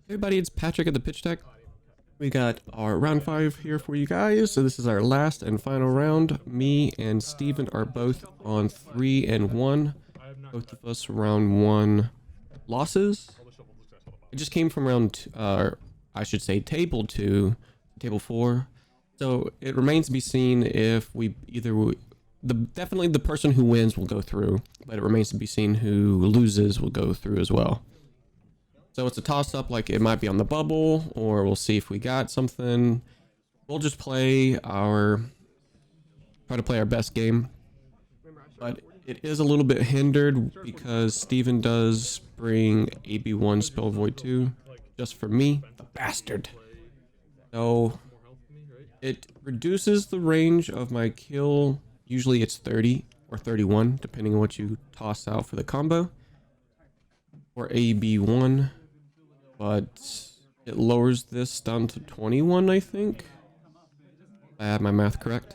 Everybody, it's Patrick at the Pitch Deck. We got our round 5 here for you guys. So this is our last and final round. Me and Steven are both on 3 and 1. Both of us round 1 losses. It just came from round, I should say table 2, table 4. So it remains to be seen if we definitely the person who wins will go through, but it remains to be seen who loses will go through as well. So it's a toss-up, like it might be on the bubble, or we'll see if we got something. We'll just try to play our best game. But it is a little bit hindered because Steven does bring AB1 Spell Void 2, just for me, the bastard. So it reduces the range of my kill. Usually it's 30 or 31, depending on what you toss out for the combo. Or AB1. But it lowers this down to 21, I think. I have my math correct.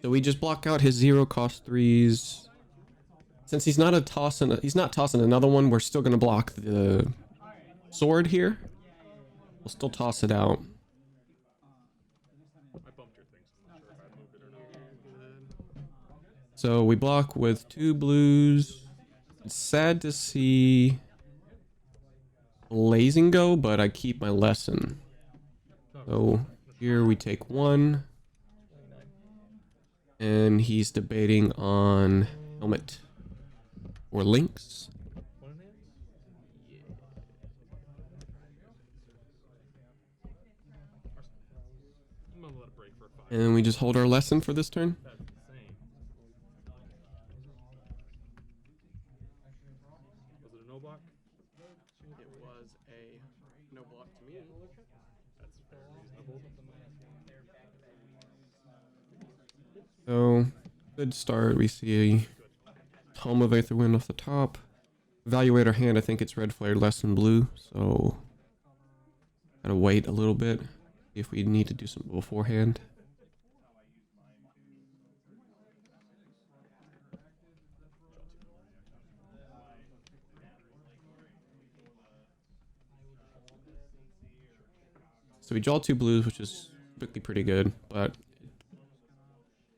So we just block out his 0 cost 3s. Since he's not tossing another one, we're still gonna block the sword here. We'll still toss it out. So we block with 2 blues. It's sad to see Blazing go, but I keep my lesson. So here we take 1. And he's debating on helmet or links. And we just hold our lesson for this turn. So, good start. We see a Tome of Aetherwind off the top. Evaluate our hand. I think it's red flare less than blue. So, gotta wait a little bit. See if we need to do something beforehand. So we draw 2 blues, which is typically pretty good, but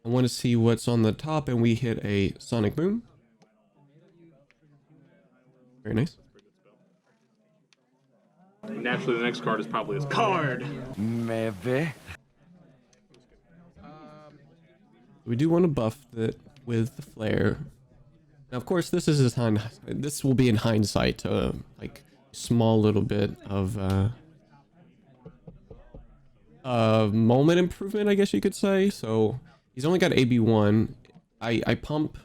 I want to see what's on the top, and we hit a Sonic Boom. Very nice. Naturally, the next card is probably his card. Maybe. We do want to buff it with the flare. Now, of course, this is this will be in hindsight, like small little bit of moment improvement, I guess you could say. So he's only got AB1. I pump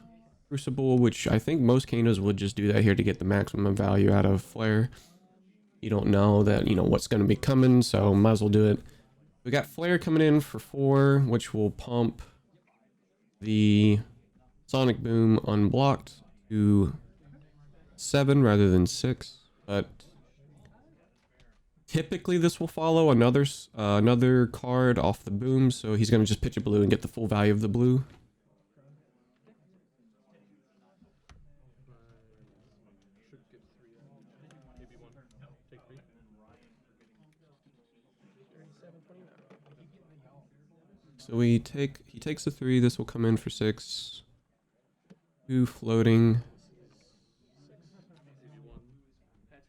Crucible, which I think most Kanos would just do that here to get the maximum value out of Flare. You don't know that, what's going to be coming, so might as well do it. We got Flare coming in for 4, which will pump the Sonic Boom unblocked to 7 rather than 6. But typically this will follow another card off the boom, so he's going to just pitch a blue and get the full value of the blue. So he takes the 3, this will come in for 6. 2 floating.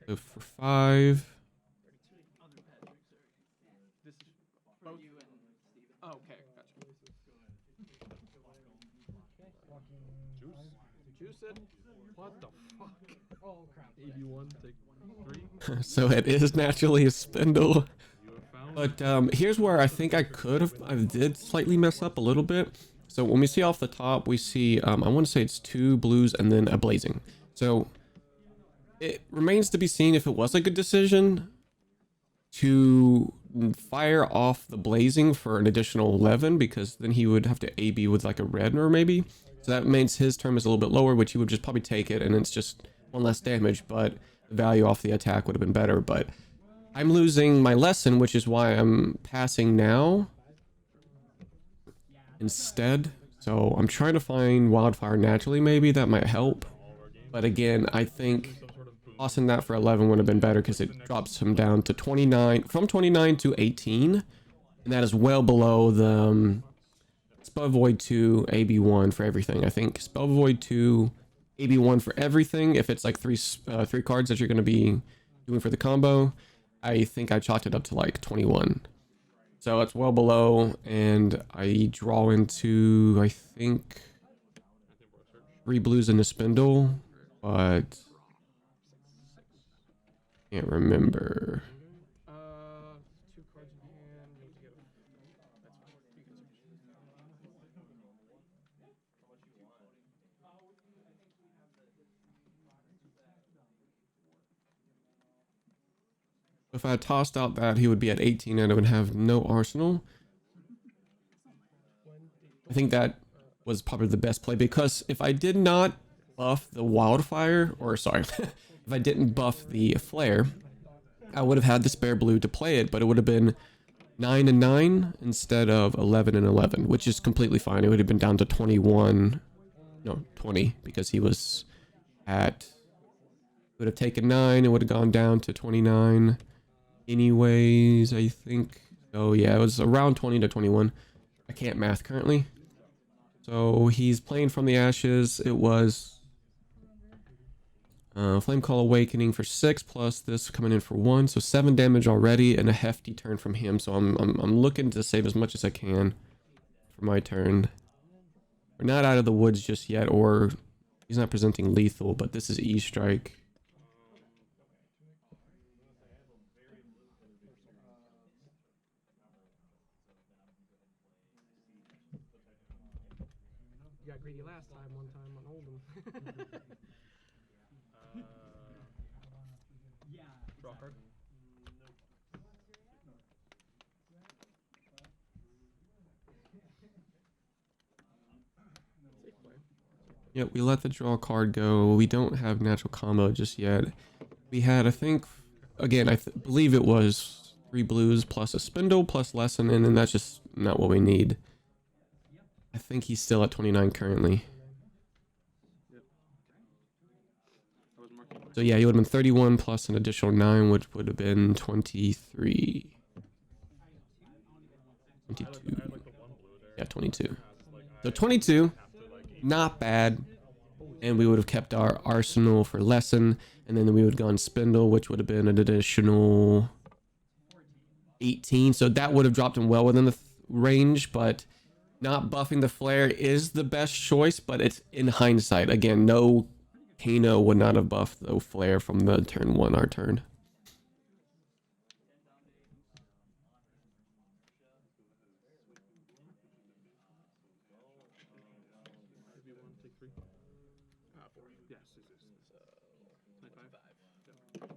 So for 5. What the fuck? Oh crap. 81, take 3. So it is naturally a spindle. But here's where I think I did slightly mess up a little bit. So when we see off the top, we see, I want to say it's 2 blues and then a blazing. So it remains to be seen if it was a good decision to fire off the blazing for an additional 11, because then he would have to AB with like a red or maybe. So that means his term is a little bit lower, which he would just probably take it, and it's just 1 less damage, but the value off the attack would have been better. But I'm losing my lesson, which is why I'm passing now instead. So I'm trying to find Wildfire naturally, maybe that might help. But again, I think Tossing that for 11 would have been better because it drops him down to 29, from 29 to 18. And that is well below the Spell Void 2, AB1 for everything. I think Spell Void 2, AB1 for everything. If it's like three cards that you're going to be doing for the combo, I think I chalked it up to like 21. So it's well below, and I draw into, I think, 3 blues and a spindle, but can't remember. 2 cards in hand. Need to get that's fine. You can search. If I had tossed out that, he would be at 18 and I would have no arsenal. I think that was probably the best play, because if I did not buff the wildfire, or sorry, if I didn't buff the flare, I would have had the spare blue to play it, but it would have been 9 and 9 instead of 11 and 11, which is completely fine. It would have been down to 21, no, 20, because he was at, would have taken 9, it would have gone down to 29 anyways, I think. So yeah, it was around 20 to 21. I can't math currently. So he's playing from the ashes. It was Flame Call Awakening for 6 plus this coming in for 1, so 7 damage already, and a hefty turn from him. So I'm looking to save as much as I can for my turn. We're not out of the woods just yet, or he's not presenting lethal, but this is E-Strike. You got greedy last time, one time on Oldham. Draw card. Safe play. Yep, we let the draw card go. We don't have natural combo just yet. We had, I think, again, I believe it was 3 blues plus a spindle plus lesson, and that's just not what we need. I think he's still at 29 currently. So yeah, he would have been 31 plus an additional 9, which would have been 23. 22. Yeah, 22. So 22, not bad. And we would have kept our arsenal for lesson, and then we would have gone spindle, which would have been an additional 18. So that would have dropped him well within the range, but not buffing the flare is the best choice, but it's in hindsight. Again, no Kano would not have buffed the flare from the turn 1, our turn. Take 3. 4. Yes, this is 95. Yep.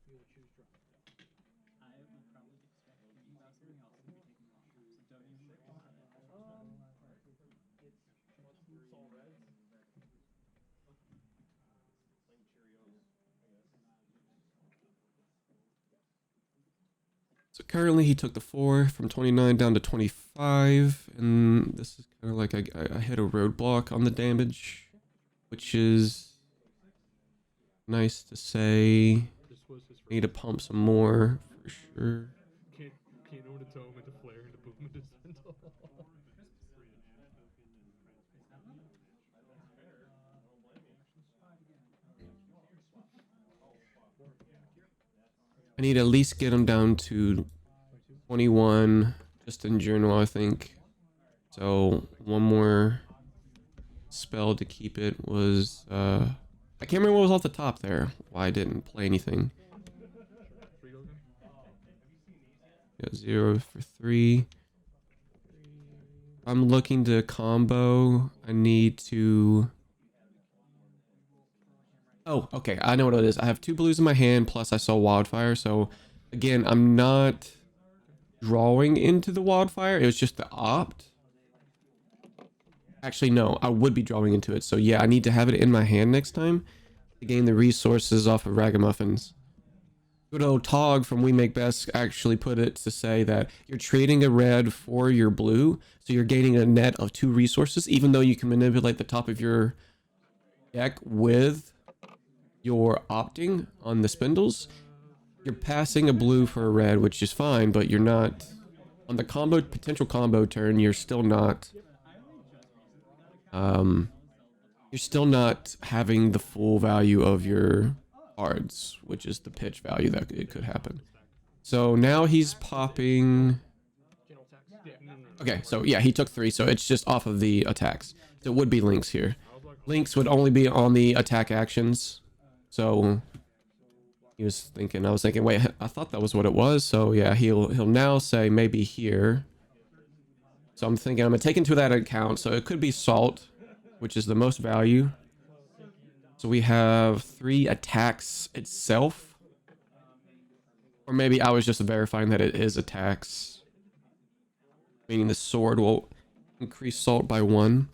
You would choose draw. So currently he took the 4 from 29 down to 25, and this is kind of like I hit a roadblock on the damage, which is nice to say. This was his Need to pump some more for sure. Kano to tome into flare into boom into spindle. I need to at least get him down to 21 just in general, I think. So one more spell to keep it was I can't remember what was off the top there. Why I didn't play anything. Got 0 for 3. I'm looking to combo. I need to. Oh, okay. I know what it is. I have 2 blues in my hand, plus I saw wildfire. So again, I'm not drawing into the wildfire. It was just the opt. Actually, no, I would be drawing into it. So yeah, I need to have it in my hand next time to gain the resources off of Ragamuffins. Good old Tog from We Make Best actually put it to say that you're trading a red for your blue, so you're gaining a net of 2 resources, even though you can manipulate the top of your deck with your opting on the spindles, you're passing a blue for a red, which is fine, but you're not on the potential combo turn. You're still not having the full value of your cards, which is the pitch value that it could happen. So now he's popping. General attacks. Yeah. No. Okay, so yeah, he took 3, so it's just off of the attacks. So it would be links here. Links would only be on the attack actions. So I was thinking, wait, I thought that was what it was. So yeah, he'll now say maybe here. So I'm thinking I'm gonna take into that account. So it could be salt, which is the most value. So we have 3 attacks itself. Or maybe I was just verifying that it is attacks. Meaning the sword will increase salt by 1.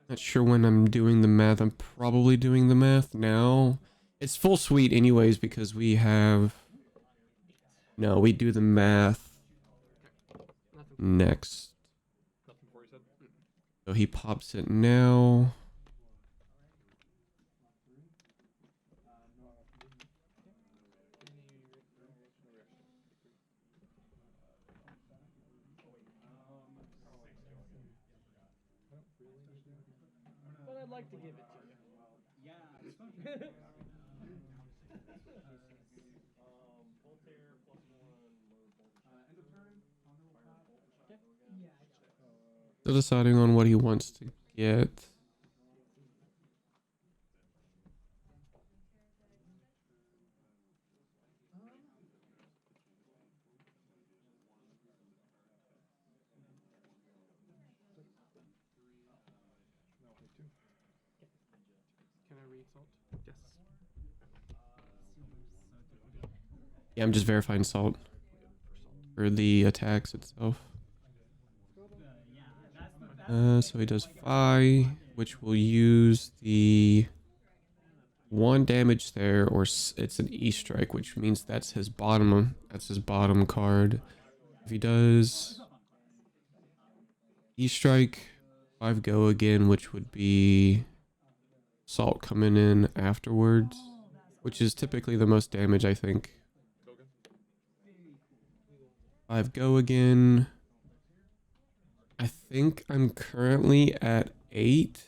Not sure when I'm doing the math. I'm probably doing the math now. It's full suite anyways because we have... No, we do the math next. Nothing before you said. So he pops it now. But I'd like to give it to you. Yeah. Still deciding on what he wants to get. Can I read salt? Yes. Yeah, I'm just verifying salt for the attacks itself. So he does 5, which will use the 1 damage there, or it's an E-strike, which means that's his bottom card. If he does E-strike, 5 go again, which would be salt coming in afterwards, which is typically the most damage, I think. 5 go again. I think I'm currently at 8.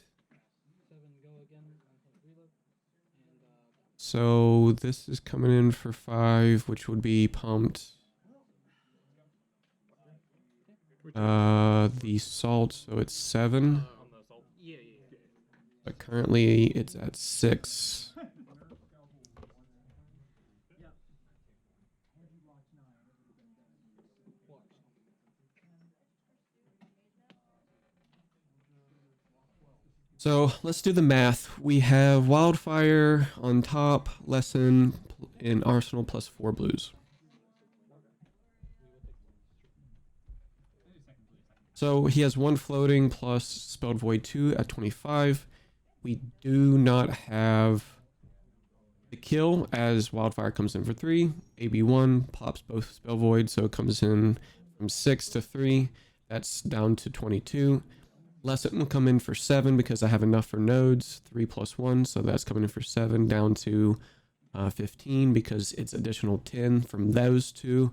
So this is coming in for 5, which would be pumped. The salt, so it's 7. Yeah. But currently it's at 6. So let's do the math. We have Wildfire on top, Lesson in Arsenal plus 4 blues. So he has 1 floating plus Spelled Void 2 at 25. We do not have the kill as Wildfire comes in for 3. AB1 pops both Spell Void, so it comes in from 6 to 3. That's down to 22. Lesson will come in for 7 because I have enough for nodes. 3 plus 1, so that's coming in for 7, down to 15 because it's additional 10 from those 2.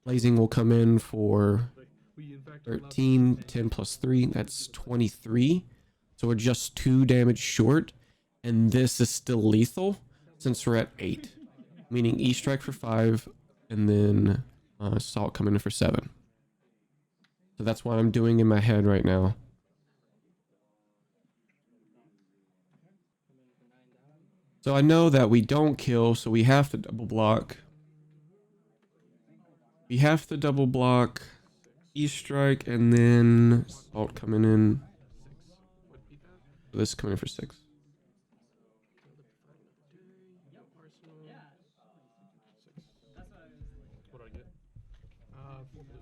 Blazing will come in for 13, 10 plus 3, that's 23. So we're just 2 damage short, and this is still lethal since we're at 8. Meaning E-strike for 5, and then salt coming in for 7. So that's what I'm doing in my head right now. So I know that we don't kill, so we have to double block. We have to double block E-strike, and then salt coming in. So this is coming in for 6. What do I get? 4 blue.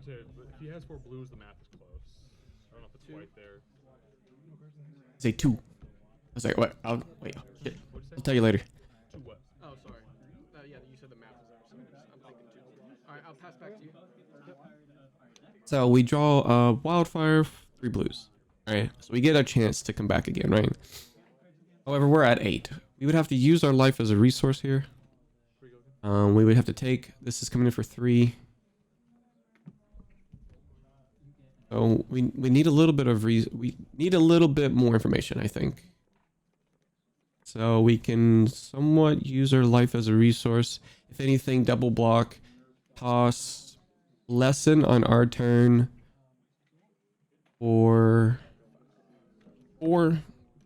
say if he has 4 blues, the math is close. I don't know if it's quite there. Say 2. I was like, what? Wait. Shit. What'd you I'll tell you later. 2 what? Oh, sorry. Yeah, you said the math is there, so I'm thinking two. All right, I'll pass back to you. Yep. So we draw wildfire, 3 blues. Alright, so we get our chance to come back again, right? However, we're at 8. We would have to use our life as a resource here. We would have to take, this is coming in for 3. So we need a little bit of we need a little bit more information, I think. So we can somewhat use our life as a resource. If anything, double block, toss, lesson on our turn, or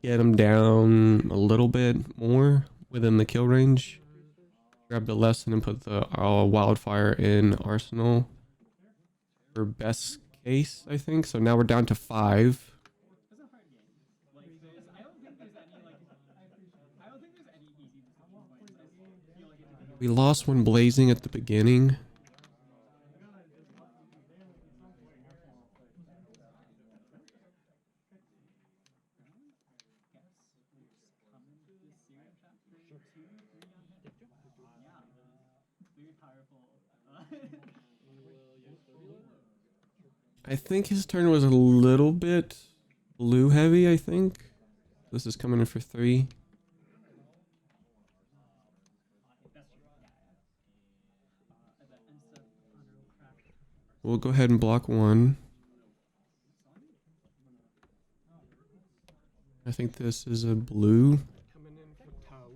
get him down a little bit more within the kill range. Grab the lesson and put the wildfire in arsenal for best case, I think. So now we're down to 5. We lost one blazing at the beginning. I think his turn was a little bit blue heavy, I think. This is coming in for 3. We'll go ahead and block 1. I think this is a blue. Coming in for Tau.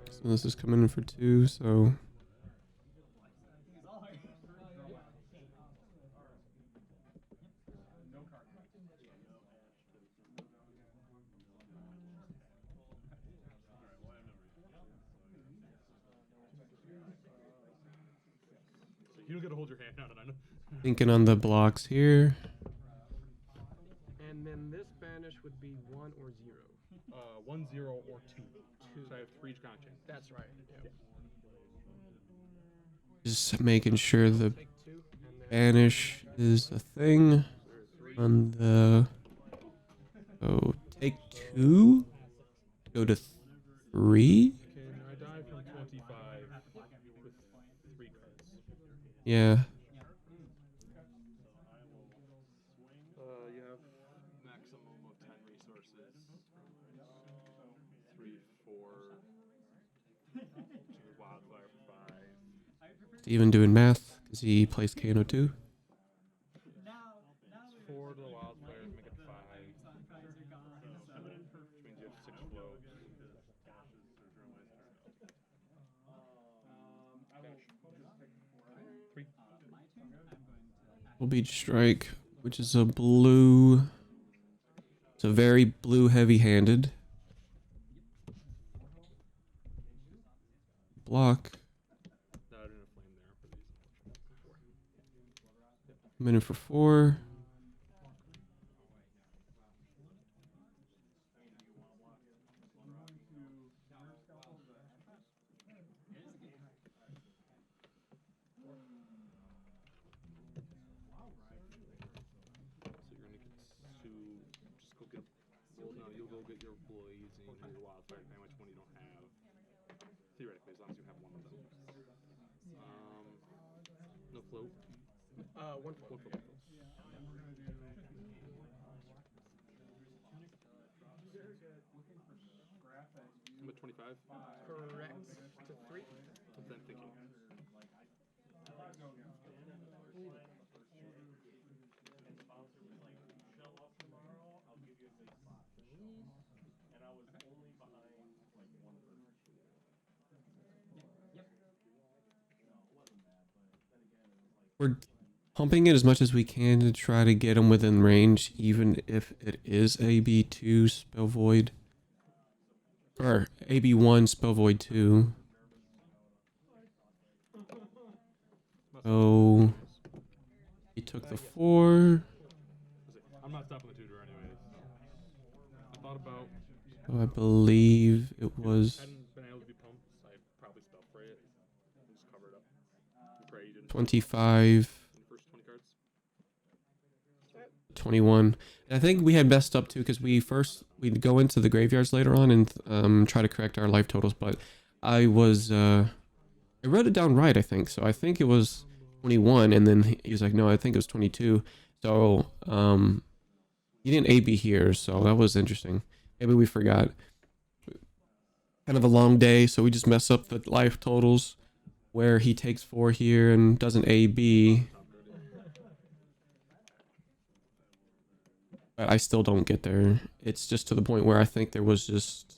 So this is coming in for 2, so... You don't get to hold your hand out, and I know. Thinking on the blocks here. And then this banish would be 1 or 0. 1, 0, or 2. So I have 3 each content. That's right. Yeah. Just making sure the Take 2, and then banish is a thing on the... So take 2. Go to 3. Can I die from 25 with 3 cards? Yeah. You have maximum of 10 resources. 3, 4. Choose wildfire for 5. Steven doing math because he plays Kano too. 4 to the wildfire, make it 5. Which means you have 6 floats. Three. Will be strike, which is a blue. It's a very blue heavy-handed. Block. No, I didn't have flame there for these. Minute for 4. So you're gonna get 2. Just go get. Well, no, you'll go get your blazing or your wildfire damage when you don't have. Theoretically, as long as you have one of them. No float. 1 float. 1 float. I'm at 25. Correct. To 3. But then thinking. We're pumping it as much as we can to try to get him within range, even if it is AB2 Spell Void. Or AB1 Spell Void 2. So he took the 4. I'm not stopping the tutor anyways. I thought about. So I believe it was Hadn't been able to be pumped. I'd probably spell spray it and just cover it up. And pray you didn't. 25. In the first 21. And I think we had messed up too because we'd go into the graveyards later on and try to correct our life totals, but I wrote it down right, I think. So I think it was 21, and then he was like, no, I think it was 22. So he didn't AB here, so that was interesting. Maybe we forgot. Kind of a long day, so we just mess up the life totals where he takes 4 here and doesn't AB. But I still don't get there. It's just to the point where I think there was just...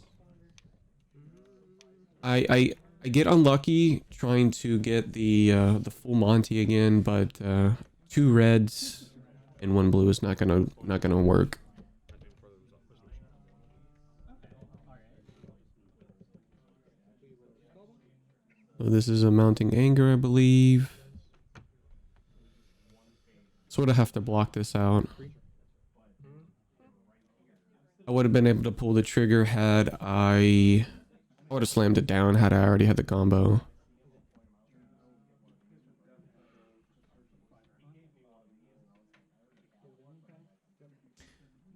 I get unlucky trying to get the full Monty again, but 2 reds and 1 blue is not gonna work. So this is a Mounting Anger, I believe. Sort of have to block this out. I would have been able to pull the trigger had I would have slammed it down had I already had the combo.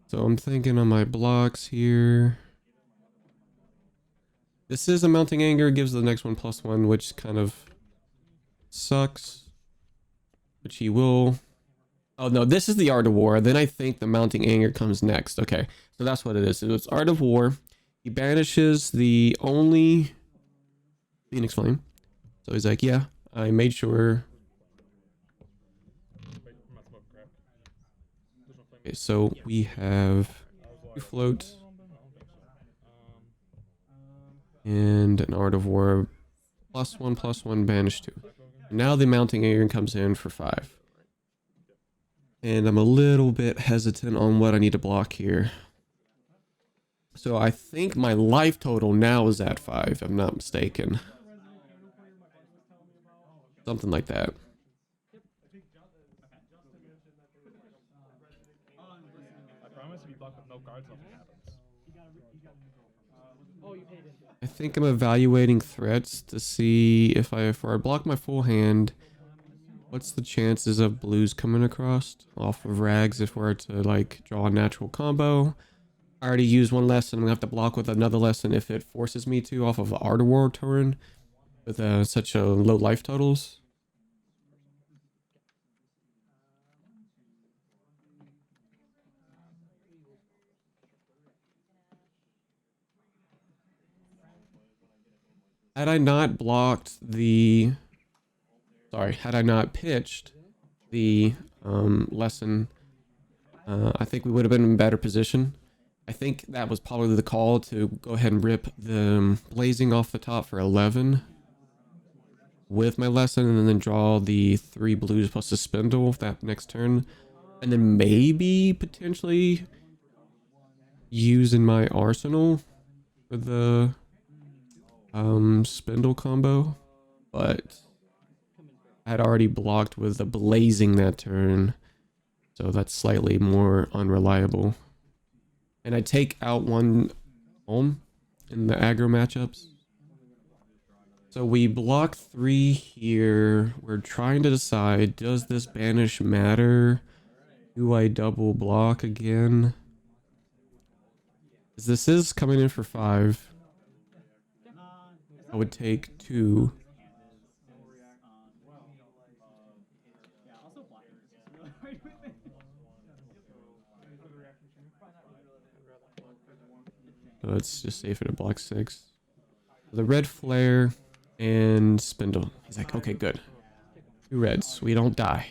So I'm thinking on my blocks here. This is a Mounting Anger, gives the next one +1, which kind of sucks. Which he will. Oh no, this is the Art of War. Then I think the Mounting Anger comes next. Okay, so that's what it is. So it's Art of War. He banishes the only Phoenix Flame. So he's like, yeah, I made sure. Okay, so we have 2 floats. And an Art of War +1/+1 banish 2. Now the Mounting Anger comes in for 5. And I'm a little bit hesitant on what I need to block here. So I think my life total now is at 5, if I'm not mistaken. Something like that. I promise if you block with no cards, nothing happens. I think I'm evaluating threats to see if I block my full hand, what's the chances of blues coming across off of rags if we're to like draw a natural combo. I already used 1 lesson. I'm gonna have to block with another lesson if it forces me to off of the Art of War turn with such a low life totals. Had I not pitched the lesson, I think we would have been in a better position. I think that was probably the call to go ahead and rip the blazing off the top for 11 with my lesson, and then draw the 3 blues plus the spindle that next turn, and then maybe potentially using my arsenal for the spindle combo, but I had already blocked with the blazing that turn, so that's slightly more unreliable. And I take out 1 home in the aggro matchups. So we block 3 here. We're trying to decide, does this banish matter? Do I double block again? This is coming in for 5. I would take 2. So it's just safer to block 6. The red flare and spindle. He's like, okay, good. 2 reds. We don't die.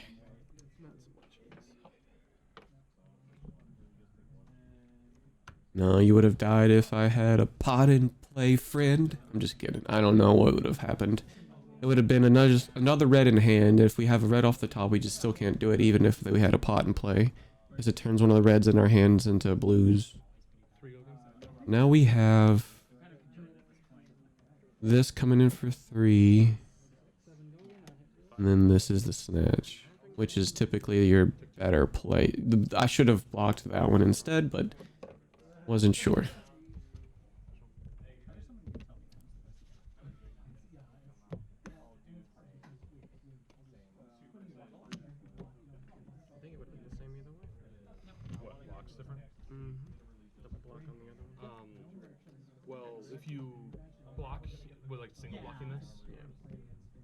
No, you would have died if I had a pot and play friend. I'm just kidding. I don't know what would have happened. It would have been another red in hand. If we have a red off the top, we just still can't do it, even if we had a pot in play, because it turns one of the reds in our hands into blues. Now we have this coming in for 3. And then this is the snatch, which is typically your better play. I should have blocked that one instead, but wasn't sure. I think it would have been the same either way. Double block on the other one. Well, if you block with like single blocking this, Yeah.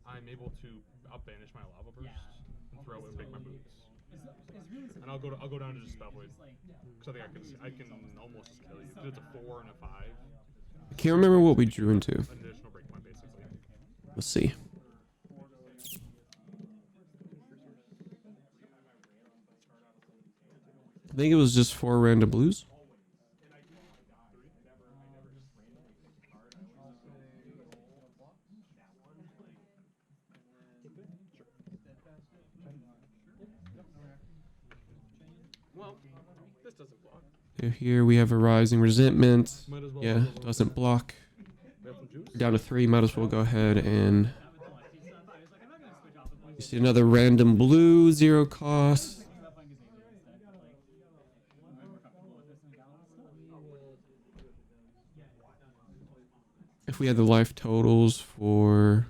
I'm able to banish my lava burst and throw it and break my boots. And I'll go down to just spell void because I think I can almost just kill you because it's a 4 and a 5. I can't remember what we drew into. An additional breakpoint basically. Let's see. I think it was just 4 random blues. Well, this doesn't block. Here we have a rising resentment. Might as well. Yeah, doesn't block. We have some juice. Down to 3. Might as well go ahead and. You see another random blue, 0 cost. If we had the life totals for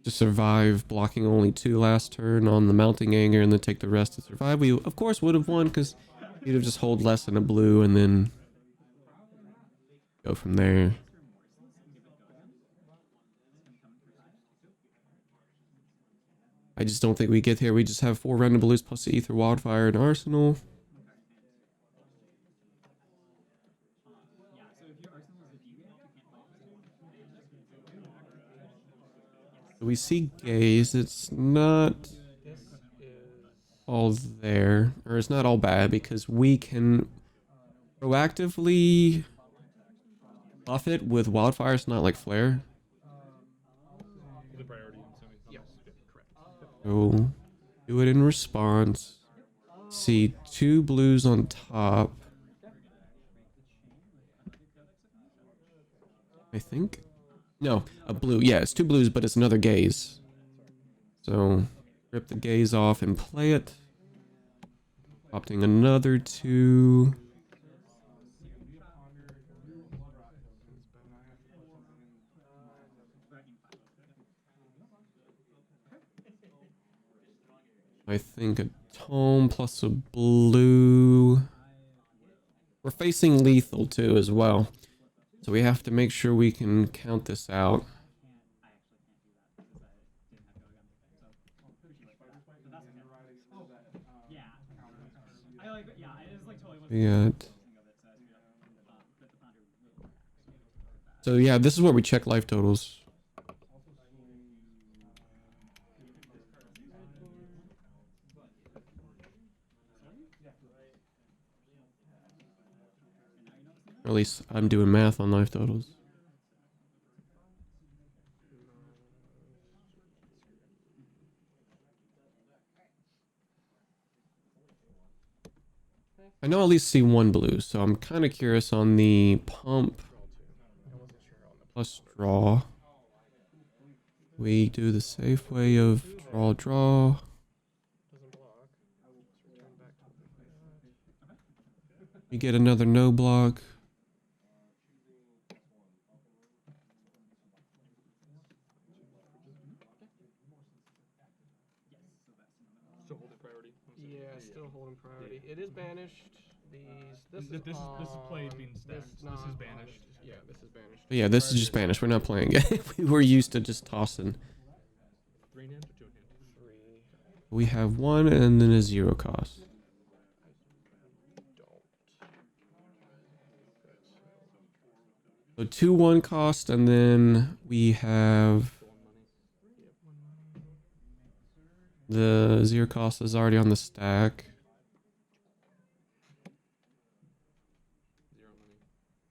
to survive blocking only 2 last turn on the mounting anger and then take the rest to survive, we of course would have won because you'd have just hold less than a blue and then go from there. I just don't think we get here. We just have 4 random blues plus the Ether Wildfire and Arsenal. We see Gaze. It's not This is all there, or it's not all bad because we can proactively buff it with Wildfire. It's not like Flare. The priority. yes, correct. So do it in response. See 2 blues on top. I think. No, a blue. Yeah, it's 2 blues, but it's another Gaze. So rip the Gaze off and play it. Opting another 2. I think a tome plus a blue. We're facing lethal too as well. So we have to make sure we can count this out. We got... So yeah, this is where we check life totals. Or at least I'm doing math on life totals. I know I at least see 1 blue, so I'm kind of curious on the pump I wasn't sure on the plus draw. We do the safe way of draw. doesn't block. Let's return back to the We get another no block. Still holding priority. Yeah, still holding priority. It is banished. This This is played on, being stacked. This is not banished. on. Yeah, this is banished. But yeah, this is just Spanish. We're not playing it. We were used to just tossing. 3 in hand or 2 in hand? 3. We have 1 and then a 0 cost. Don't. So 2-1 cost, and then we have the 0 cost is already on the stack. 0 money.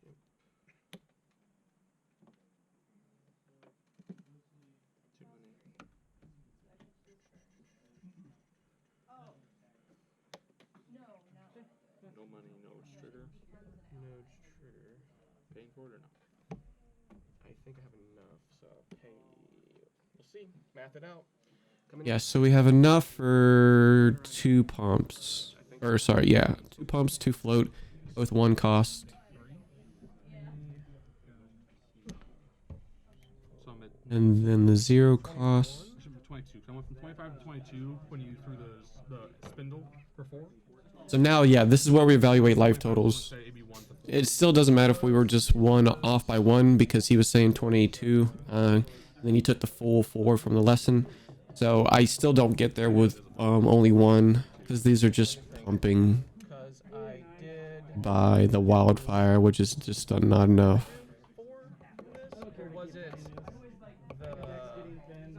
2 money. No money, no trigger. No trigger. Paying for it or not? I think I have enough, so pay. We'll see. Math it out. Coming Yeah, so we have enough for 2 pumps. Or sorry, yeah, 2 pumps, 2 float, both 1 cost. So I'm at And then the 0 cost. 22. I went from 25 to 22 when you threw the spindle for 4. So now, yeah, this is where we evaluate life totals. Say AB1 for 4. It still doesn't matter if we were just one off by 1 because he was saying 22. And then he took the full 4 from the lesson. So I still don't get there with only 1 because these are just pumping Because I did by the wildfire, which is just not enough. 4 in this, or was it the...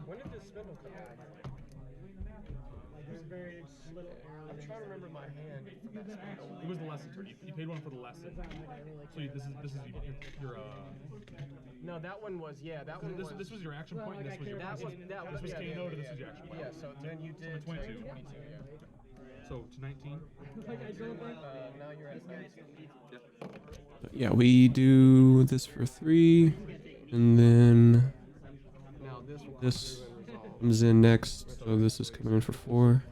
When did this spindle come out? I'm trying to remember my hand for that spindle. It was the lesson turn. You paid 1 for the lesson. So this is your No, that one was, yeah, that one was... this was your action point, and this was your That was, this was yeah, KO, yeah, to this yeah. was your action point. Yeah, so then you did 22. 22, yeah. So to 19. Now you're at 19. But yeah, we do this for 3, and then Now this will this comes in next. So this is coming in for 4.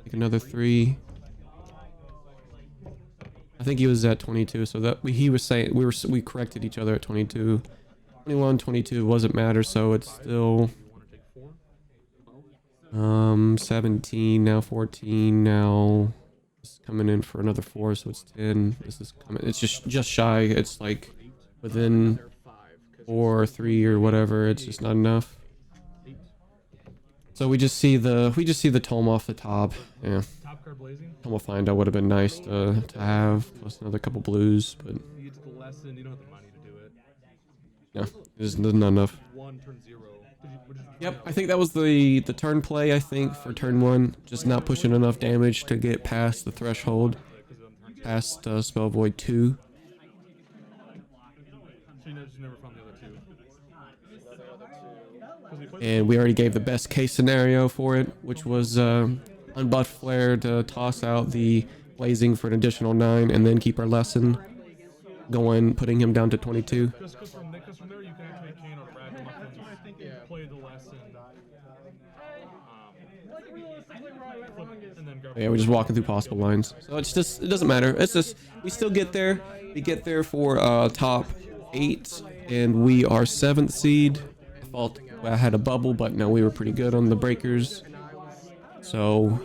Take another 3. I think he was at 22, so that he was saying we corrected each other at 22. 21, 22 wasn't matter, so it's still 17 now, 14 now. It's coming in for another 4, so it's 10. This is coming. It's just shy. It's like within 4 or 3 or whatever. It's just not enough. So we just see the tome off the top. Yeah. Top card blazing. We'll find out would have been nice to have, plus another couple blues, but You get to the lesson. You don't have the money to do it. yeah, there's not enough. 1 turn 0. What did you Yep, I think that was the turn play, I think, for turn 1. Just not pushing enough damage to get past the threshold, past Spell Void 2. So you just never found the other 2. And we already gave the best case scenario for it, which was unbuff Flare to toss out the Blazing for an additional 9, and then keep our lesson going, putting him down to 22. Because from there you can activate Kane or Brad and play the lesson. And then go. Yeah, we're just walking through possible lines. So it's just, it doesn't matter. It's just, we still get there. We get there for top 8, and we are 7th seed. I had a bubble, but no, we were pretty good on the breakers. So,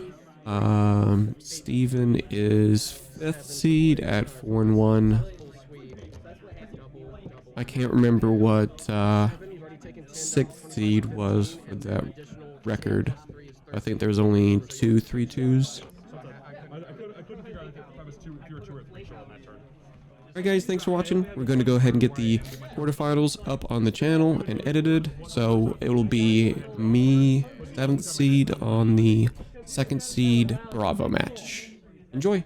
Steven is 5th seed at 4-1. I can't remember what 6th seed was for that record. I think there's only 2 3-2s. I couldn't figure out if I was if you were 2 or 3 short on that turn. Alright guys, thanks for watching. We're going to go ahead and get the quarterfinals up on the channel and edited. So it will be me, 7th seed, on the 2nd seed Bravo match. Enjoy!